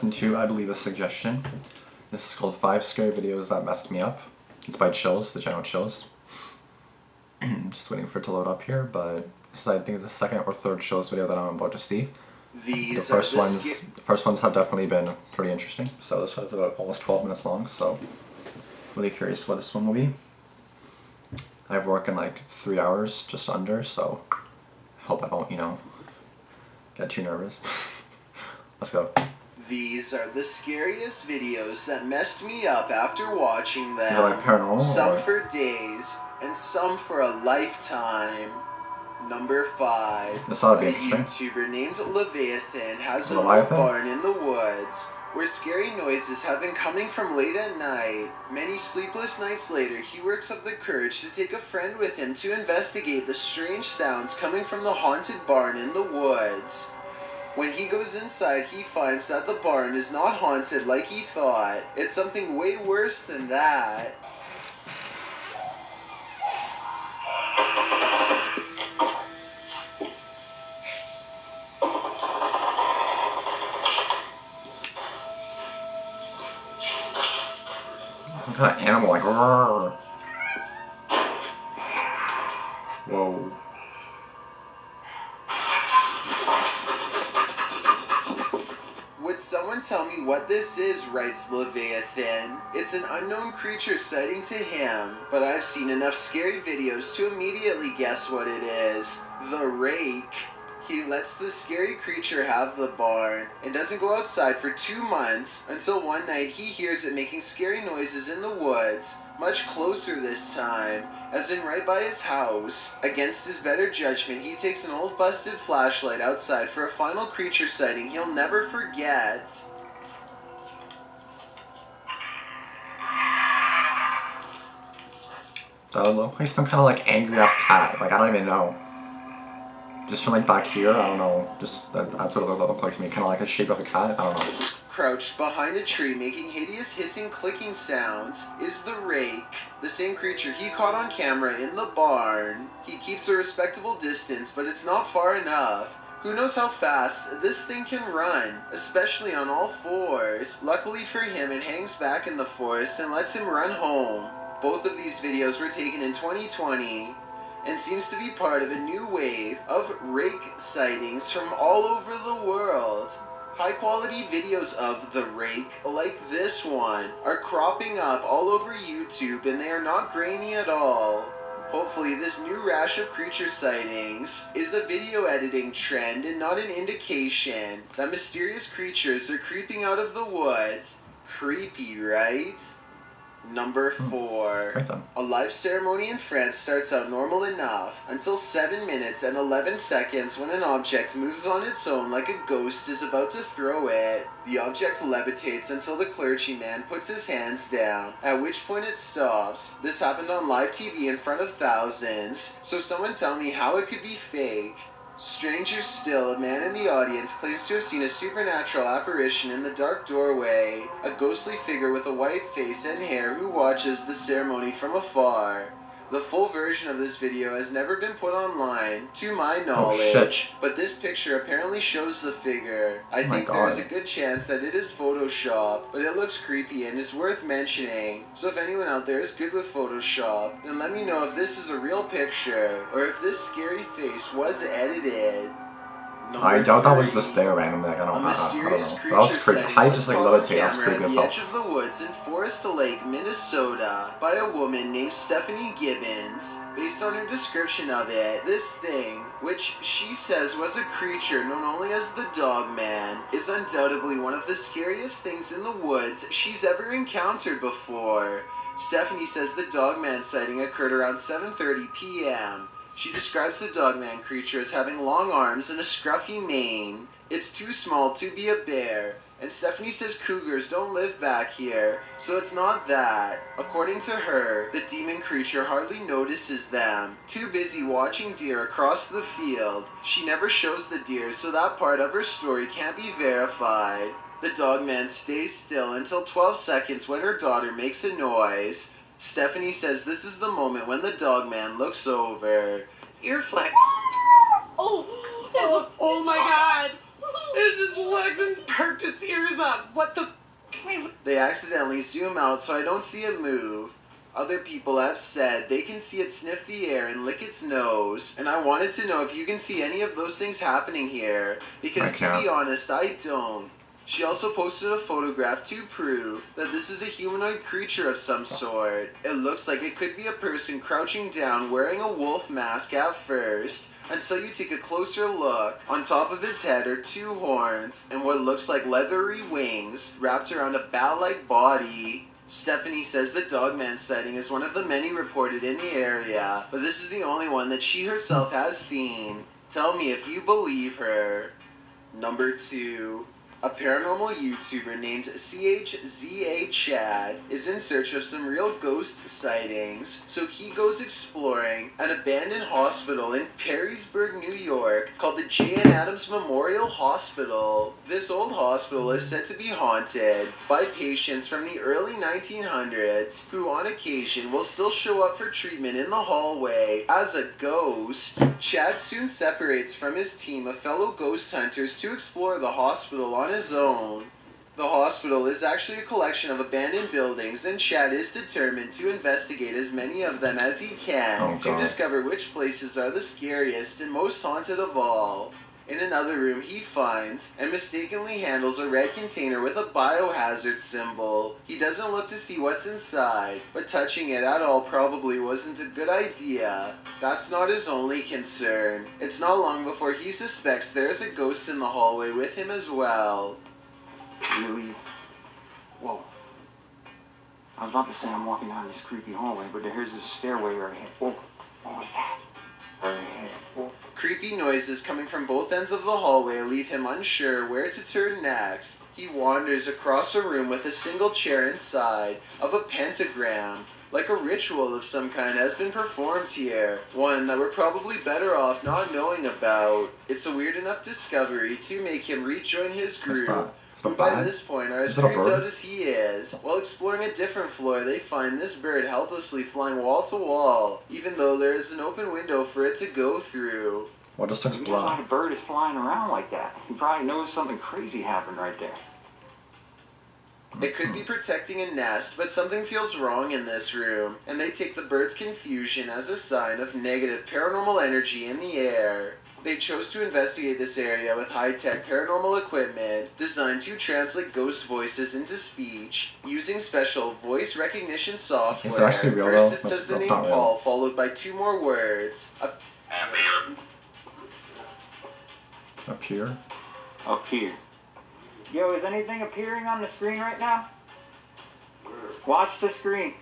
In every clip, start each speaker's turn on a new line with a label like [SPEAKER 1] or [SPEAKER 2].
[SPEAKER 1] jumped into, I believe, a suggestion. This is called 5 Scary Videos That Messed Me Up. It's by Chills, the channel Chills. Just waiting for it to load up here, but this is, I think, the second or third Chills video that I'm about to see. The first ones have definitely been pretty interesting. So this one's about almost 12 minutes long, so really curious what this one will be. I have work in like 3 hours, just under, so hope I don't, you know, get too nervous. Let's go.
[SPEAKER 2] These are the scariest videos that messed me up after watching them.
[SPEAKER 1] Is it like paranormal?
[SPEAKER 2] Some
[SPEAKER 1] or?
[SPEAKER 2] for days, and some for a lifetime. Number 5.
[SPEAKER 1] This ought to be
[SPEAKER 2] a
[SPEAKER 1] interesting.
[SPEAKER 2] YouTuber named Leviathan has an old barn in the woods where scary noises have been coming from late at night. Many sleepless nights later, he works up the courage to take a friend with him to investigate the strange sounds coming from the haunted barn in the woods. When he goes inside, he finds that the barn is not haunted like he thought. It's something way worse than that.
[SPEAKER 1] Some kind of animal, like, roar. Whoa.
[SPEAKER 2] Would someone tell me what this is, writes Leviathan. It's an unknown creature sighting to him, but I've seen enough scary videos to immediately guess what it is. The rake. He lets the scary creature have the barn and doesn't go outside for 2 months until one night he hears it making scary noises in the woods, much closer this time, as in right by his house. Against his better judgment, he takes an old busted flashlight outside for a final creature sighting he'll never forget.
[SPEAKER 1] That would look like some kind of like angry ass cat. Like, I don't even know. Just from like back here, I don't know. Just that's what it looked like to me. Kind of like a shape of a cat. I don't know.
[SPEAKER 2] Crouched behind a tree making hideous hissing clicking sounds is the rake, the same creature he caught on camera in the barn. He keeps a respectable distance, but it's not far enough. Who knows how fast this thing can run, especially on all fours. Luckily for him, it hangs back in the forest and lets him run home. Both of these videos were taken in 2020 and seems to be part of a new wave of rake sightings from all over the world. High-quality videos of the rake, like this one, are cropping up all over YouTube, and they are not grainy at all. Hopefully this new rash of creature sightings is a video editing trend and not an indication that mysterious creatures are creeping out of the woods. Creepy, right? Number 4.
[SPEAKER 1] Right then.
[SPEAKER 2] A live ceremony in France starts out normal enough until 7 minutes and 11 seconds when an object moves on its own like a ghost is about to throw it. The object levitates until the clergyman puts his hands down, at which point it stops. This happened on live TV in front of thousands, so someone tell me how it could be fake. Stranger still, a man in the audience claims to have seen a supernatural apparition in the dark doorway, a ghostly figure with a white face and hair who watches the ceremony from afar. The full version of this video has never been put online, to my knowledge, but this picture apparently shows the figure. I think there's a good chance that it is Photoshop, but it looks creepy and is worth mentioning. So if anyone out there is good with Photoshop, then let me know if this is a real picture, or if this scary face was edited.
[SPEAKER 1] I doubt that was just there randomly. Like, I don't know. That was creepy. How you just like levitate? That's creepy as hell.
[SPEAKER 2] At the edge of the woods in Forest Lake, Minnesota, by a woman named Stephanie Gibbons. Based on her description of it, this thing, which she says was a creature known only as the Dog Man, is undoubtedly one of the scariest things in the woods she's ever encountered before. Stephanie says the Dog Man sighting occurred around 7:30 p.m. She describes the Dogman creature as having long arms and a scruffy mane. It's too small to be a bear, and Stephanie says cougars don't live back here, so it's not that. According to her, the demon creature hardly notices them, too busy watching deer across the field. She never shows the deer, so that part of her story can't be verified. The Dogman stays still until 12 seconds when her daughter makes a noise. Stephanie says this is the moment when the Dogman looks over.
[SPEAKER 3] Ear fleck. Oh my god. It just looks and perked its ears up. What the
[SPEAKER 2] They accidentally zoom out so I don't see it move. Other people have said they can see it sniff the air and lick its nose, and I wanted to know if you can see any of those things happening here, because to be honest, I don't. She also posted a photograph to prove that this is a humanoid creature of some sort. It looks like it could be a person crouching down wearing a wolf mask at first, until you take a closer look. On top of his head are two horns and what looks like leathery wings wrapped around a bat-like body. Stephanie says the Dogman sighting is one of the many reported in the area, but this is the only one that she herself has seen. Tell me if you believe her. Number 2. A paranormal YouTuber named CHZA Chad is in search of some real ghost sightings, so he goes exploring an abandoned hospital in Perrysburg, New York, called the J.N. Adams Memorial Hospital. This old hospital is said to be haunted by patients from the early 1900s who on occasion will still show up for treatment in the hallway as a ghost. Chad soon separates from his team of fellow ghost hunters to explore the hospital on his own. The hospital is actually a collection of abandoned buildings, and Chad is determined to investigate as many of them as he can to discover which places are the scariest and most haunted of all. In another room, he finds and mistakenly handles a red container with a biohazard symbol. He doesn't look to see what's inside, but touching it at all probably wasn't a good idea. That's not his only concern. It's not long before he suspects there's a ghost in the hallway with him as well.
[SPEAKER 4] Really? Whoa. I was about to say I'm walking down this creepy hallway, but here's this stairway right here. Whoa. What was that? Right here. Whoa.
[SPEAKER 2] Creepy noises coming from both ends of the hallway leave him unsure where to turn next. He wanders across a room with a single chair inside of a pentagram. Like a ritual of some kind has been performed here, one that we're probably better off not knowing about. It's a weird enough discovery to make him rejoin his group, who by this point are as freaked out as he is. While exploring a different floor, they find this bird helplessly flying wall to wall, even though there is an open window for it to go through.
[SPEAKER 1] What just looks
[SPEAKER 4] black? Why a bird is flying around like that? He probably knows something crazy happened right there.
[SPEAKER 2] It could be protecting a nest, but something feels wrong in this room, and they take the bird's confusion as a sign of negative paranormal energy in the air. They chose to investigate this area with high-tech paranormal equipment designed to translate ghost voices into speech using special voice recognition software.
[SPEAKER 1] Is it actually real,
[SPEAKER 2] First
[SPEAKER 1] though?
[SPEAKER 2] it says the
[SPEAKER 1] That's
[SPEAKER 2] name
[SPEAKER 1] not real.
[SPEAKER 2] Paul, followed by 2 more words.
[SPEAKER 1] Up here?
[SPEAKER 4] Up here. Yo, is anything appearing on the screen right now? Watch the screen.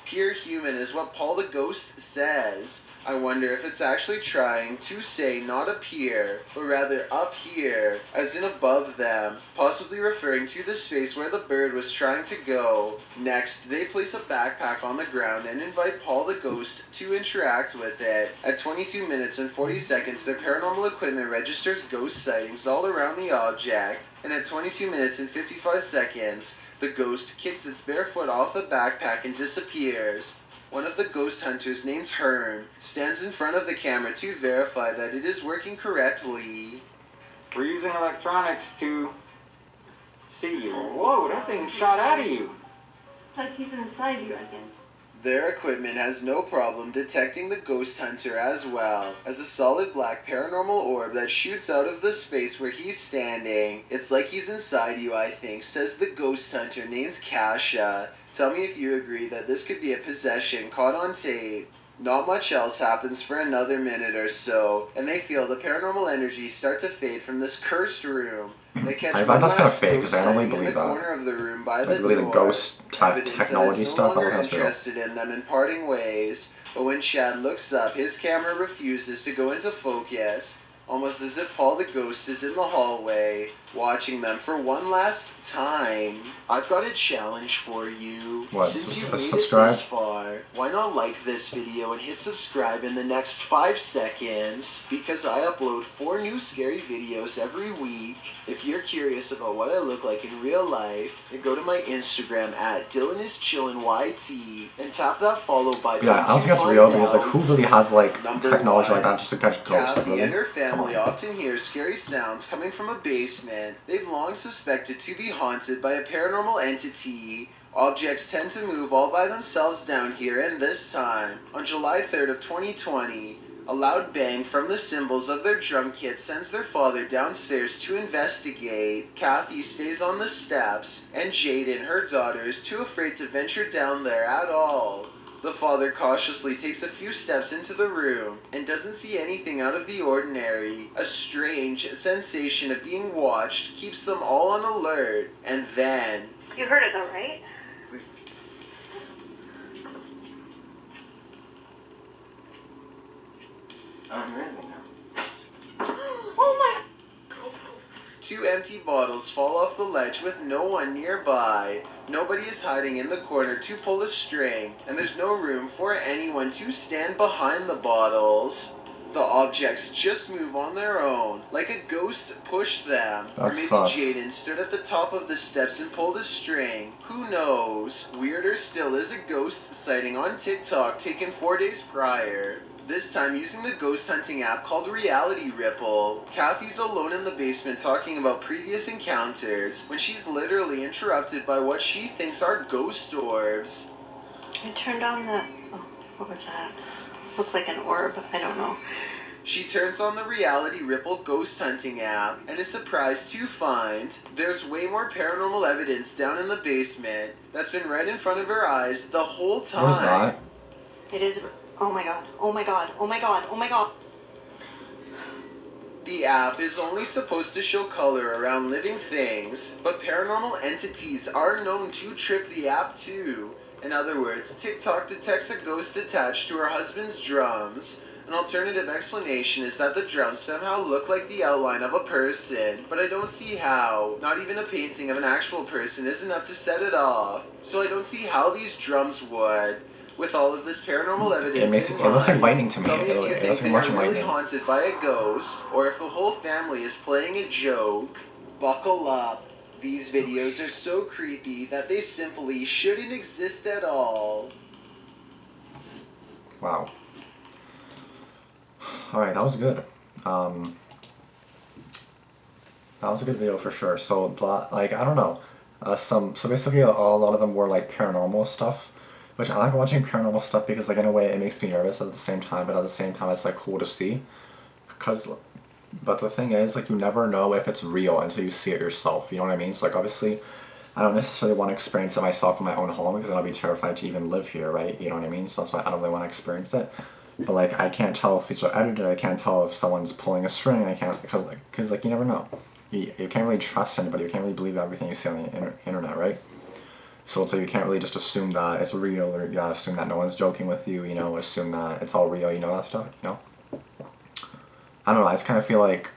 [SPEAKER 2] Pure human is what Paul the Ghost says. I wonder if it's actually trying to say not appear, but rather up here, as in above them, possibly referring to the space where the bird was trying to go. Next, they place a backpack on the ground and invite Paul the Ghost to interact with it. At 22 minutes and 40 seconds, their paranormal equipment registers ghost sightings all around the object, and at 22 minutes and 55 seconds, the ghost kicks its bare foot off the backpack and disappears. One of the ghost hunters, named Hearn, stands in front of the camera to verify that it is working correctly.
[SPEAKER 4] We're using electronics to see you. Whoa, that thing shot out of you.
[SPEAKER 5] It's like he's inside you again.
[SPEAKER 2] Their equipment has no problem detecting the ghost hunter as well as a solid black paranormal orb that shoots out of the space where he's standing. It's like he's inside you, I think, says the ghost hunter named Kasha. Tell me if you agree that this could be a possession caught on tape. Not much else happens for another minute or so, and they feel the paranormal energy start to fade from this cursed room. They catch
[SPEAKER 1] I
[SPEAKER 2] one
[SPEAKER 1] thought that's kind of
[SPEAKER 2] last
[SPEAKER 1] fake,
[SPEAKER 2] ghost
[SPEAKER 1] because I only
[SPEAKER 2] sighting in
[SPEAKER 1] believe
[SPEAKER 2] the
[SPEAKER 1] that.
[SPEAKER 2] corner of the room by
[SPEAKER 1] Like,
[SPEAKER 2] the
[SPEAKER 1] really, the
[SPEAKER 2] door.
[SPEAKER 1] ghost
[SPEAKER 2] Evidence that
[SPEAKER 1] technology
[SPEAKER 2] it's no
[SPEAKER 1] stuff, I
[SPEAKER 2] longer
[SPEAKER 1] don't think that's real.
[SPEAKER 2] interested in them and parting ways. But when Chad looks up, his camera refuses to go into focus. almost as if Paul the ghost is in the hallway, watching them for one last time. I've got a challenge for you.
[SPEAKER 1] What,
[SPEAKER 2] Since you've made
[SPEAKER 1] subscribe?
[SPEAKER 2] it this far, why not like this video and hit subscribe in the next 5 seconds? Because I upload 4 new scary videos every week. If you're curious about what I look like in real life, then go to my Instagram at DylanIsChillinYT and tap that follow button.
[SPEAKER 1] Yeah, I don't think that's real because like who really has like technology like that just to catch ghosts?
[SPEAKER 2] Kathy
[SPEAKER 1] Really?
[SPEAKER 2] and her family often hear scary sounds coming from a basement they've long suspected to be haunted by a paranormal entity. Objects tend to move all by themselves down here, and this time, on July 3rd of 2020, a loud bang from the cymbals of their drum kit sends their father downstairs to investigate. Kathy stays on the steps, and Jaden, her daughter, is too afraid to venture down there at all. The father cautiously takes a few steps into the room and doesn't see anything out of the ordinary. A strange sensation of being watched keeps them all on alert, and then...
[SPEAKER 5] You heard it though, right?
[SPEAKER 4] I don't hear anything now.
[SPEAKER 5] Oh my...
[SPEAKER 2] 2 empty bottles fall off the ledge with no one nearby. Nobody is hiding in the corner to pull a string, and there's no room for anyone to stand behind the bottles. The objects just move on their own, like a ghost pushed them. Or maybe Jaden stood at the top of the steps and pulled a string. Who knows? Weirder still is a ghost sighting on TikTok taken 4 days prior. This time using the ghost hunting app called Reality Ripple. Kathy's alone in the basement talking about previous encounters when she's literally interrupted by what she thinks are ghost orbs.
[SPEAKER 5] I turned on the... Oh, what was that? Looked like an orb. I don't know.
[SPEAKER 2] She turns on the Reality Ripple ghost hunting app and is surprised to find there's way more paranormal evidence down in the basement that's been right in front of her eyes the whole time.
[SPEAKER 1] What is that?
[SPEAKER 5] It is... Oh my god. Oh my god. Oh my god. Oh my god.
[SPEAKER 2] The app is only supposed to show color around living things, but paranormal entities are known to trip the app too. In other words, TikTok detects a ghost attached to her husband's drums. An alternative explanation is that the drums somehow look like the outline of a person, but I don't see how. Not even a painting of an actual person is enough to set it off, so I don't see how these drums would. With all of this paranormal evidence
[SPEAKER 1] It looks like lightning to me.
[SPEAKER 2] tell me if you
[SPEAKER 1] It
[SPEAKER 2] think
[SPEAKER 1] looks like
[SPEAKER 2] they
[SPEAKER 1] much
[SPEAKER 2] are really
[SPEAKER 1] lightning.
[SPEAKER 2] haunted by a ghost, or if the whole family is playing a joke. Buckle up. These videos are so creepy that they simply shouldn't exist at all.
[SPEAKER 1] Wow. Alright, that was good. That was a good video for sure. So, like, I don't know. So basically a lot of them were like paranormal stuff. Which I like watching paranormal stuff because, like, in a way it makes me nervous at the same time, but at the same time it's, like, cool to see. But the thing is, like, you never know if it's real until you see it yourself, you know what I mean? So, like, obviously, I don't necessarily want to experience it myself in my own home because then I'll be terrified to even live here, right? You know what I mean? So that's why I don't really want to experience it. But, like, I can't tell if it's edited, I can't tell if someone's pulling a string, I can't, because you never know. You can't really trust anybody, you can't really believe everything you see on the internet, right? So it's like you can't really just assume that it's real, or assume that no one's joking with you, you know, assume that it's all real, you know, that stuff, you know? I don't know, I just kind of feel like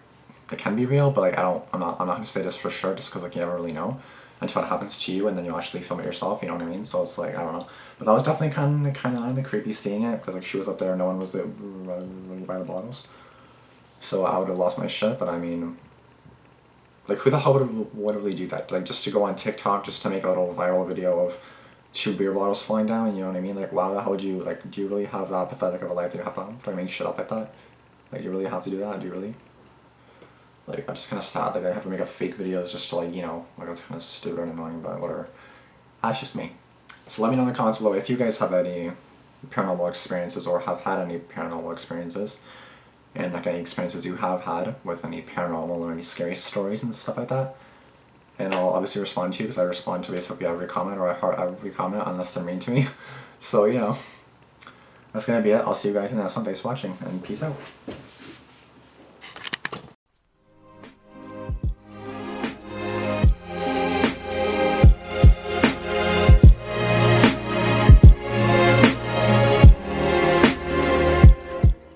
[SPEAKER 1] it can be real, but like I'm not gonna say this for sure just because like you never really know until it happens to you and then you actually film it yourself, you know what I mean? So it's like, I don't know. But that was definitely kind of creepy seeing it because like she was up there and no one was there really by the bottles. So I would have lost my shit, but I mean, like, who the hell would really do that? Like, just to go on TikTok, just to make a little viral video of 2 beer bottles falling down, you know what I mean? Like, wow, the hell would you, like, do you really have that pathetic of a life that you have to, like, make shit up like that? Like, do you really have to do that? Do you really? Like, I'm just kind of sad that I have to make up fake videos just to, like, you know, like, it's kind of stupid and annoying, but whatever. That's just me. So let me know in the comments below if you guys have any paranormal experiences or have had any paranormal experiences. And like any experiences you have had with any paranormal or any scary stories and stuff like that. And I'll obviously respond to you because I respond to basically every comment, or I heart every comment unless they're mean to me. So, you know, that's gonna be it. I'll see you guys in the next one. Thanks for watching and peace out.